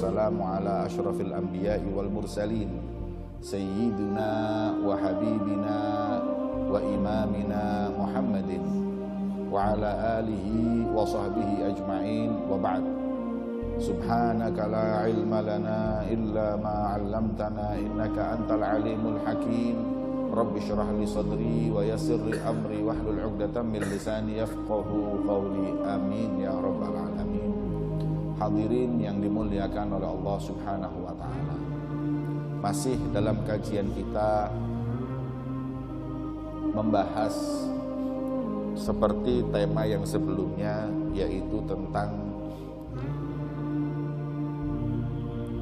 wassalamu ala asyrafil anbiya'i wal mursalin sayyidina wa habibina wa imamina Muhammadin wa ala alihi wa sahbihi ajma'in wa ba'd. Subhanaka la ilma lana illa ma 'allamtana innaka antal alimul hakim. Rabbi syrah li sadri wa yassir li amri wahlul 'uqdatam min lisani yafqahu qawli. Amin ya rabbal alamin. Hadirin yang dimuliakan oleh Allah Subhanahu wa taala. Masih dalam kajian kita membahas seperti tema yang sebelumnya, yaitu tentang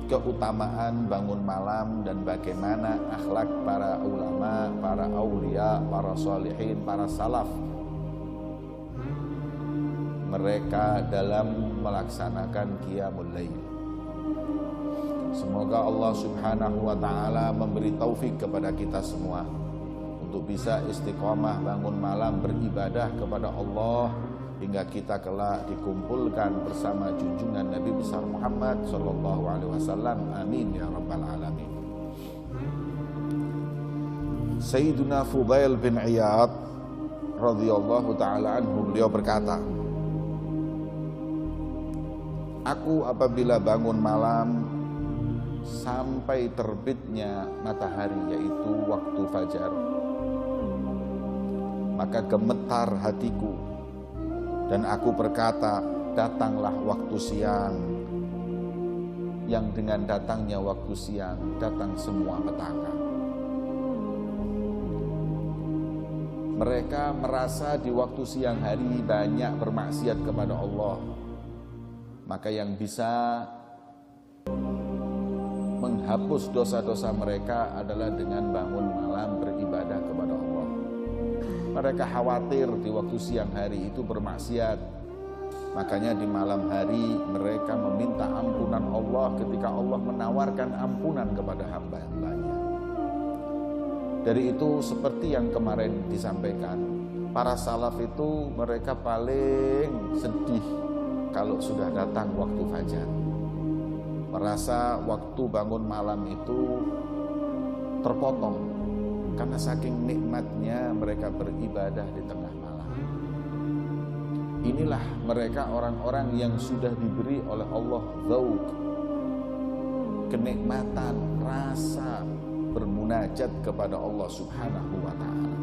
keutamaan bangun malam dan bagaimana akhlak para ulama, para aulia, para sholihin, para salaf mereka dalam melaksanakan qiyamul lail. Semoga Allah Subhanahu wa taala memberi taufik kepada kita semua untuk bisa istiqomah bangun malam beribadah kepada Allah hingga kita kelak dikumpulkan bersama junjungan Nabi besar Muhammad sallallahu alaihi wasallam. Amin ya rabbal alamin. Sayyiduna Fudail bin Iyad radhiyallahu taala anhu, beliau berkata, aku apabila bangun malam sampai terbitnya matahari, yaitu waktu fajar, maka gemetar hatiku dan aku berkata, datanglah waktu siang, yang dengan datangnya waktu siang datang semua petaka. Mereka merasa di waktu siang hari banyak bermaksiat kepada Allah, maka yang bisa menghapus dosa-dosa mereka adalah dengan bangun malam beribadah kepada Allah. Mereka khawatir di waktu siang hari itu bermaksiat, makanya di malam hari mereka meminta ampunan Allah ketika Allah menawarkan ampunan kepada hamba-hambanya. Dari itu, seperti yang kemarin disampaikan, para salaf itu mereka paling sedih kalau sudah datang waktu fajar. Merasa waktu bangun malam itu terpotong karena saking nikmatnya mereka beribadah di tengah malam. Inilah mereka orang-orang yang sudah diberi oleh Allah dzauq, kenikmatan rasa bermunajat kepada Allah Subhanahu wa taala.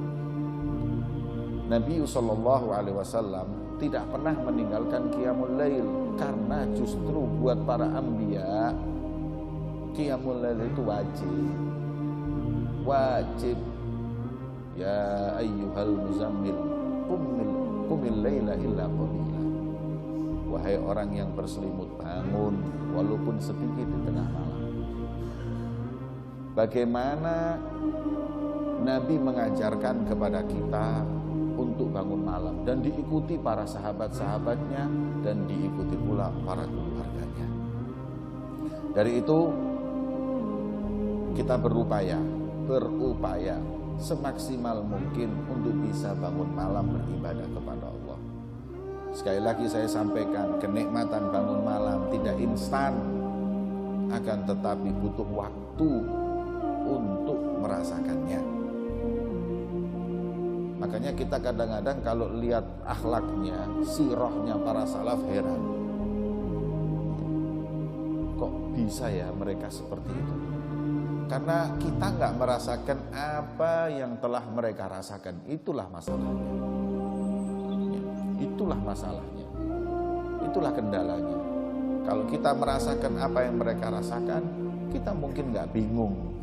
Nabi sallallahu alaihi wasallam tidak pernah meninggalkan qiyamul lail, karena justru buat para anbiya qiyamul lail itu wajib. Ya ayyuhal muzammil qumil laila illa qalila. Wahai orang yang berselimut, bangun walaupun sedikit di tengah malam. Bagaimana Nabi mengajarkan kepada kita untuk bangun malam, dan diikuti para sahabat-sahabatnya dan diikuti pula para keluarganya. Dari itu kita berupaya semaksimal mungkin untuk bisa bangun malam beribadah kepada Allah. Sekali lagi saya sampaikan, kenikmatan bangun malam tidak instan, akan tetapi butuh waktu untuk merasakannya. Makanya kita kadang-kadang kalau lihat akhlaknya, sirahnya para salaf, heran. Kok bisa ya mereka seperti itu? Karena kita nggak merasakan apa yang telah mereka rasakan. Itulah masalahnya. Itulah masalahnya. Itulah kendalanya. Kalau kita merasakan apa yang mereka rasakan, kita mungkin nggak bingung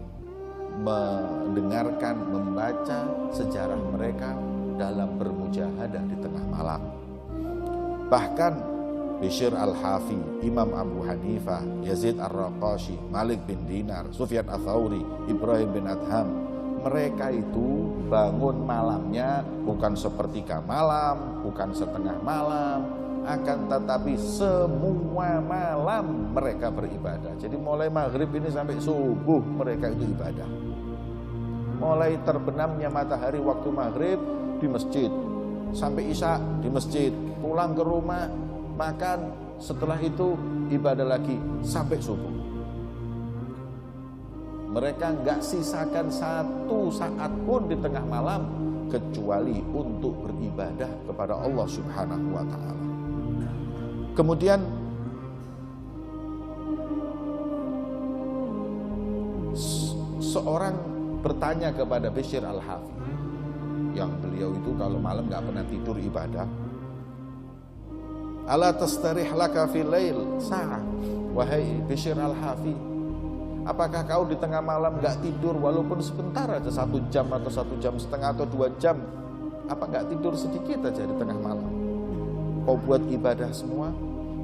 mendengarkan, membaca sejarah mereka dalam bermujahadah di tengah malam. Bahkan Bishr al-Hafi, Imam Abu Hanifah, Yazid ar-Raqashi, Malik bin Dinar, Sufyan ats-Tsauri, Ibrahim bin Adham, mereka itu bangun malamnya bukan sepertiga malam, bukan setengah malam, akan tetapi semua malam mereka beribadah. Jadi mulai maghrib ini sampai subuh mereka itu ibadah. Mulai terbenamnya matahari waktu maghrib di masjid, sampai isya di masjid, pulang ke rumah, makan, setelah itu ibadah lagi sampai subuh. Mereka nggak sisakan satu saat pun di tengah malam kecuali untuk beribadah kepada Allah Subhanahu wa ta'ala. Kemudian seorang bertanya kepada Bishr al-Hafi, yang beliau itu kalau malam nggak pernah tidur ibadah. Ala tastarih laka fil lail sa'ah, wahai Bishr al-Hafi, apakah kau di tengah malam nggak tidur walaupun sebentar aja, 1 jam atau 1 jam setengah atau 2 jam, apa nggak tidur sedikit aja di tengah malam? Kau buat ibadah semua?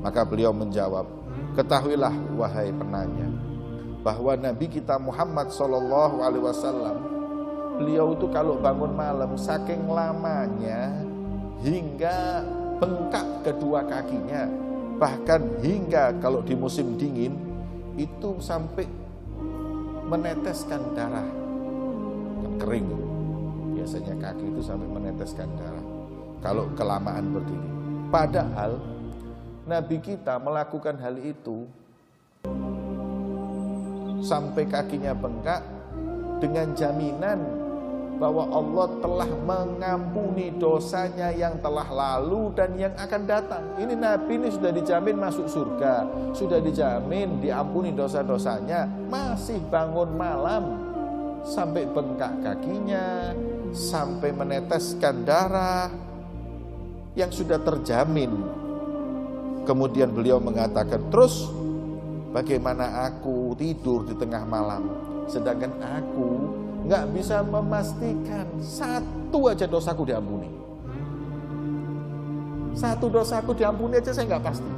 Maka beliau menjawab, ketahuilah wahai penanya, bahwa Nabi kita Muhammad SAW, beliau itu kalau bangun malam saking lamanya hingga bengkak kedua kakinya, bahkan hingga kalau di musim dingin itu sampai meneteskan darah, kan kering biasanya kaki itu sampai meneteskan darah kalau kelamaan berdiri. Padahal Nabi kita melakukan hal itu sampai kakinya bengkak dengan jaminan bahwa Allah telah mengampuni dosanya yang telah lalu dan yang akan datang. Ini Nabi ini sudah dijamin masuk surga, sudah dijamin diampuni dosa-dosanya, masih bangun malam sampai bengkak kakinya, sampai meneteskan darah yang sudah terjamin. Kemudian beliau mengatakan, terus bagaimana aku tidur di tengah malam, sedangkan aku nggak bisa memastikan satu aja dosaku diampuni. Satu dosaku diampuni aja saya nggak pasti,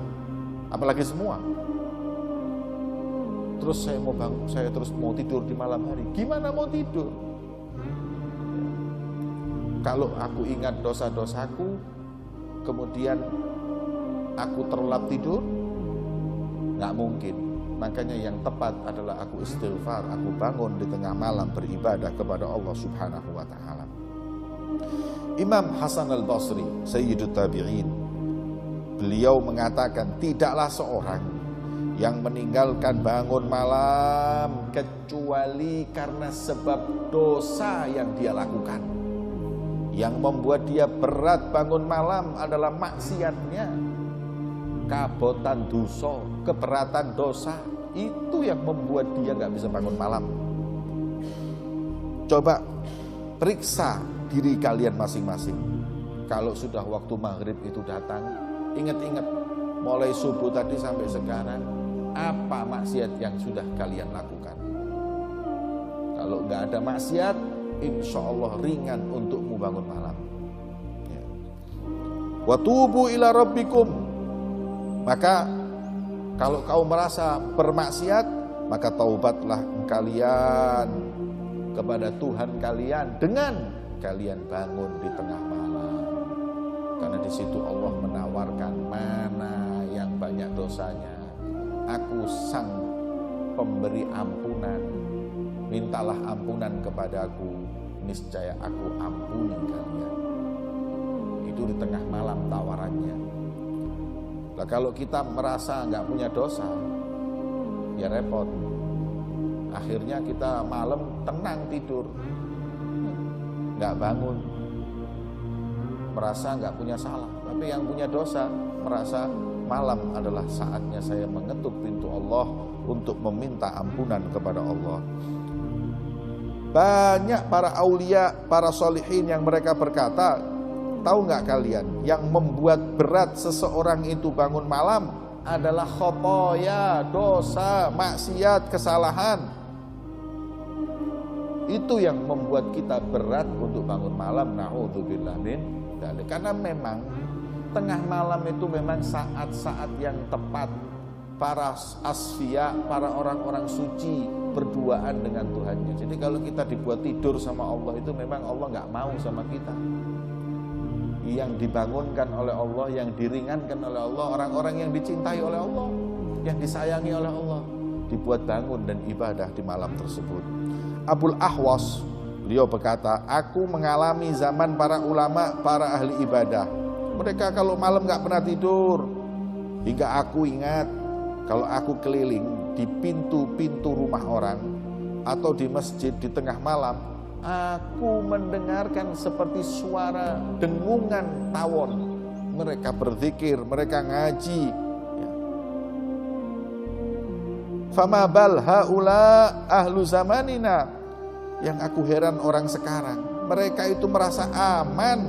apalagi semua. Terus saya mau bangun, saya terus mau tidur di malam hari, gimana mau tidur? Kalau aku ingat dosa-dosaku, kemudian aku terlelap tidur, nggak mungkin. Makanya yang tepat adalah aku istighfar, aku bangun di tengah malam beribadah kepada Allah Subhanahu wa ta'ala. Imam Hasan al-Basri, Sayyidut Tabi'in, beliau mengatakan, tidaklah seorang yang meninggalkan bangun malam kecuali karena sebab dosa yang dia lakukan. Yang membuat dia berat bangun malam adalah maksiatnya, kabotan dosa, keberatan dosa, itu yang membuat dia gak bisa bangun malam. Coba periksa diri kalian masing-masing. Kalau sudah waktu maghrib itu datang, ingat-ingat mulai subuh tadi sampai sekarang, apa maksiat yang sudah kalian lakukan? Kalau gak ada maksiat, insya Allah ringan untukmu bangun malam. Wa tubu ila rabbikum, maka kalau kau merasa bermaksiat, maka taubatlah kalian kepada Tuhan kalian dengan kalian bangun di tengah malam. Karena di situ Allah menawarkan, mana yang banyak dosanya, aku sang pemberi ampunan. Mintalah ampunan kepadaku, niscaya aku ampuni kalian. Itu di tengah malam tawarannya. Nah, kalau kita merasa nggak punya dosa, ya repot. Akhirnya kita malam tenang tidur, nggak bangun, merasa nggak punya salah. Tapi yang punya dosa merasa malam adalah saatnya saya mengetuk pintu Allah untuk meminta ampunan kepada Allah. Banyak para aulia, para solihin yang mereka berkata, tahu nggak kalian, yang membuat berat seseorang itu bangun malam adalah khotoya, dosa, maksiat, kesalahan. Itu yang membuat kita berat untuk bangun malam. Na'udzubillah min dzalik. Karena memang tengah malam itu memang saat-saat yang tepat para asfiya, para orang-orang suci berduaan dengan Tuhannya. Jadi kalau kita dibuat tidur sama Allah, itu memang Allah nggak mau sama kita. Yang dibangunkan oleh Allah, yang diringankan oleh Allah, orang-orang yang dicintai oleh Allah, yang disayangi oleh Allah, dibuat bangun dan ibadah di malam tersebut. Abul Ahwas, beliau berkata, aku mengalami zaman para ulama, para ahli ibadah. Mereka kalau malam gak pernah tidur, Hingga aku ingat kalau aku keliling di pintu-pintu rumah orang atau di masjid di tengah malam, aku mendengarkan seperti suara dengungan tawon. Mereka berzikir, mereka ngaji. Fama bal haula ahlu zamanina. Yang aku heran orang sekarang, mereka itu merasa aman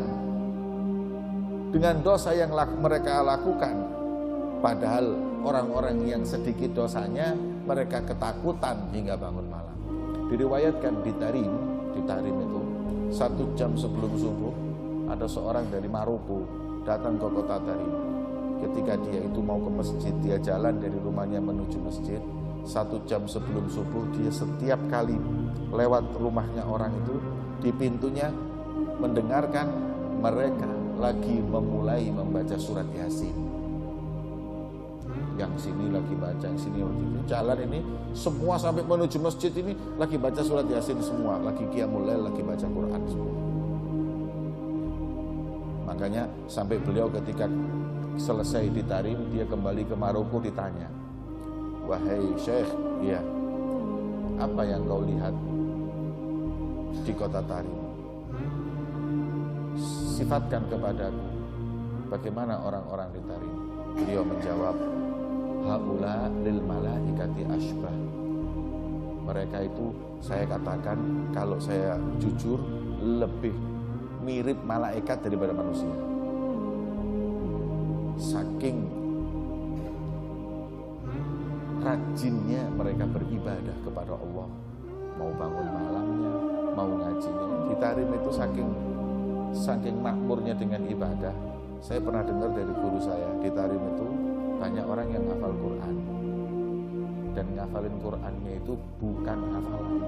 dengan dosa yang mereka lakukan. Padahal orang-orang yang sedikit dosanya, mereka ketakutan hingga bangun malam. Diriwayatkan di Tarim itu 1 jam sebelum subuh ada seorang dari Maroko datang ke kota Tarim. Ketika dia itu mau ke masjid, dia jalan dari rumahnya menuju masjid. 1 jam sebelum subuh dia setiap kali lewat rumahnya orang itu, di pintunya mendengarkan mereka lagi memulai membaca surat Yasin. Yang sini lagi baca, yang sini lagi jalan ini semua sampai menuju masjid ini lagi baca surat Yasin semua, lagi qiyamul lail, lagi baca Quran semua. Makanya sampai beliau ketika selesai di Tarim, dia kembali ke Maroko, ditanya, wahai Syekh, ya, apa yang kau lihat di kota Tarim? Sifatkan kepadaku bagaimana orang-orang di Tarim. Beliau menjawab, haula lil malaikati asbah. Mereka itu, saya katakan kalau saya jujur, lebih mirip malaikat daripada manusia. Saking rajinnya mereka beribadah kepada Allah, mau bangun malamnya, mau ngajinya. Di Tarim itu saking makmurnya dengan ibadah. Saya pernah dengar dari guru saya, di Tarim itu banyak orang yang ngafal Quran. Dan ngafalin Qurannya itu bukan hafalan,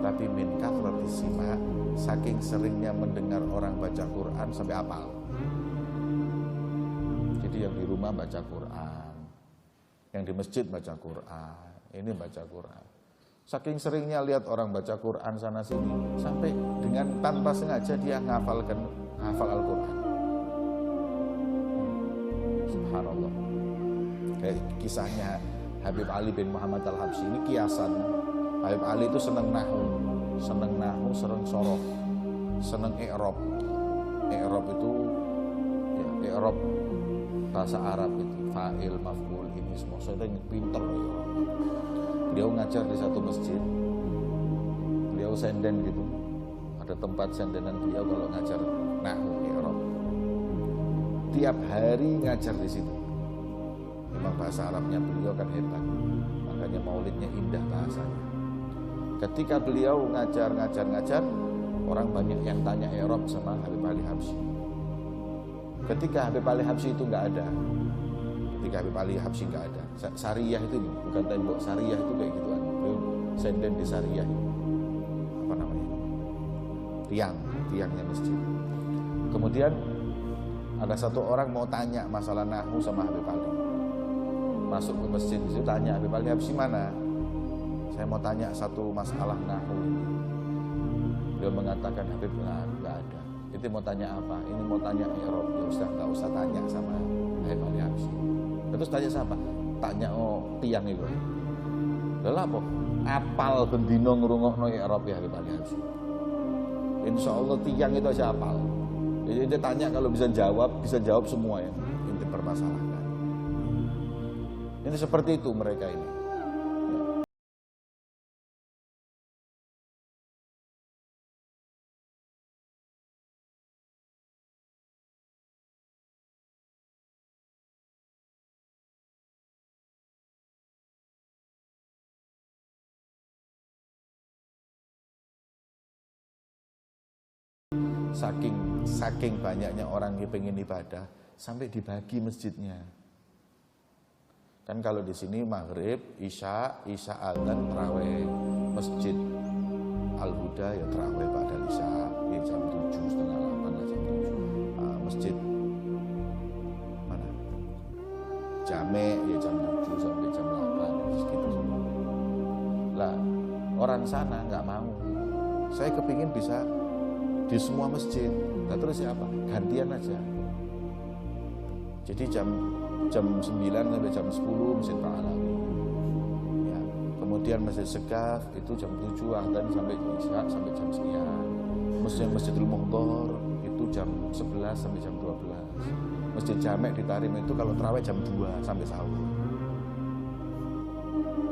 tapi min kathrati sima, saking seringnya mendengar orang baca Quran sampai hafal. Jadi yang di rumah baca Quran, yang di masjid baca Quran, ini baca Quran. Saking seringnya lihat orang baca Quran sana sini, sampai dengan tanpa sengaja dia hafal Al-Quran. Subhanallah. Kayak kisahnya Habib Ali bin Muhammad Al-Habsyi, ini kiasan. Habib Ali itu seneng nahu, seneng sorof, seneng i'rab. I'rab itu ya, i'rab bahasa Arab itu fa'il, maf'ul, ini semua. Saya itu pinter loh. Beliau ngajar di satu masjid. Beliau senden gitu. Ada tempat sendenan beliau kalau ngajar nahu, i'rab. Tiap hari ngajar di situ. Memang bahasa Arabnya beliau kan hebat, makanya maulidnya indah bahasanya. Ketika beliau ngajar, orang banyak yang tanya i'rab sama Habib Ali Habsyi. Ketika Habib Ali Habsyi itu nggak ada, Sariyah itu nih, bukan tembok, Sariyah itu kayak gituan. Beliau senden di Sariyah, apa namanya, tiangnya masjid. Kemudian ada satu orang mau tanya masalah nahu sama Habib Ali. Masuk ke masjid di situ, tanya Habib Ali Habsyi mana? Saya mau tanya satu masalah nahu ini. Beliau mengatakan, Habib nggak ada. Itu mau tanya apa? Ini mau tanya i'rab. Ya Ustaz, nggak usah tanya sama Habib Ali Habsyi. Terus tanya siapa? Tanya tiang itu. Lha apa? Apal bendino ngrungokno i'rab ya Habib Ali Habsyi. Insyaallah tiang itu aja apal. Jadi dia tanya, kalau bisa jawab semua yang inti permasalahan. Ini seperti itu mereka ini. Saking banyaknya orang yang pengen ibadah, sampai dibagi masjidnya. Kan kalau di sini maghrib, isya adzan, tarawih. Masjid Al-Huda ya tarawih pada isya, ya jam 7, setengah 8 lah, jam 7. Masjid mana? Jame ya jam 7 sampai jam 8, segitu semua. Lah orang sana nggak mau. Saya kepingin bisa di semua masjid. Nah, terus siapa? Gantian aja. Jadi jam jam 9 sampai jam 10 Masjid Pak Alawi. Ya. Kemudian Masjid Segaf itu jam 7 adzan sampai Isya sampai jam sekian. Masjidul Muhdhar itu jam 11 sampai jam 12. Masjid Jamek di Tarim itu kalau terawih jam 2 sampai sahur.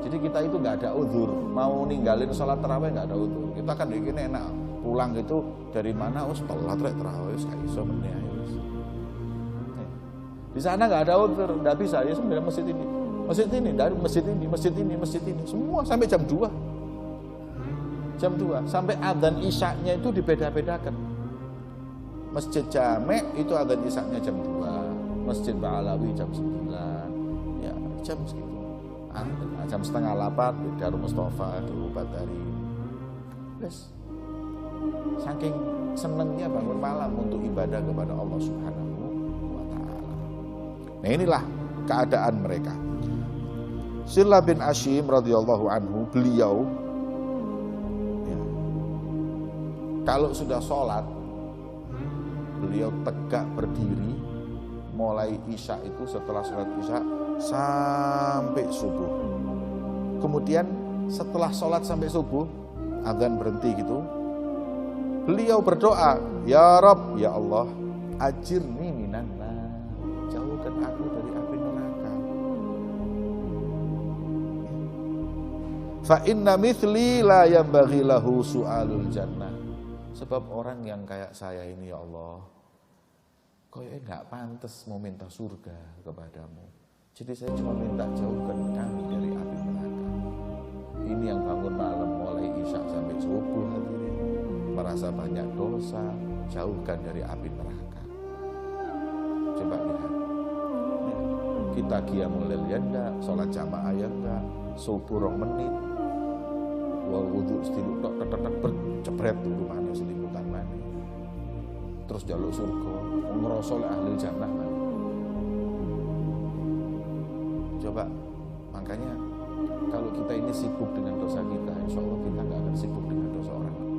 Jadi kita itu nggak ada uzur, mau ninggalin sholat terawih nggak ada uzur. Kita kan bikin enak, pulang gitu dari mana? Telat terawih, nggak iso meneh. Di sana nggak ada uzur, nggak bisa. Ya sebenarnya dari masjid ini, semua sampai jam 2. Jam 2 sampai adzan Isya-nya itu dibeda-bedakan. Masjid Jamek itu adzan Isya-nya jam 2, Masjid Pak Alawi jam 9, ya jam segitu. Jam setengah 8 di Darul Mustafa di Batari. Terus saking senangnya bangun malam untuk ibadah kepada Allah Subhanahu wa Ta'ala. Nah, inilah keadaan mereka. Sirlah bin Ashim radhiyallahu anhu, beliau ya, kalau sudah sholat beliau tegak berdiri mulai Isya itu, setelah sholat Isya sampai subuh. Kemudian setelah sholat sampai subuh, adzan berhenti gitu, beliau berdoa, ya Rabb, ya Allah, ajirni minan nar, jauhkan aku dari api neraka. Fa inna mithli la yanbaghi lahu su'alul jannah. Sebab orang yang kayak saya ini, ya Allah, kayaknya nggak pantas mau minta surga kepadamu. Jadi saya cuma minta jauhkan kami dari api neraka. Ini yang bangun malam mulai Isya sampai subuh hadirin, merasa banyak dosa, jauhkan dari api neraka. Coba lihat, kita qiyamul lail ya enggak, sholat jamaah ya enggak, subuh 2 menit, wudu sediluk tok tetek bercepret turu mana selimutan mana, terus jaluk surga, ngerasa ahli jannah mana. Coba, makanya kalau kita ini sibuk dengan dosa kita, insya Allah kita nggak akan sibuk dengan dosa orang lain.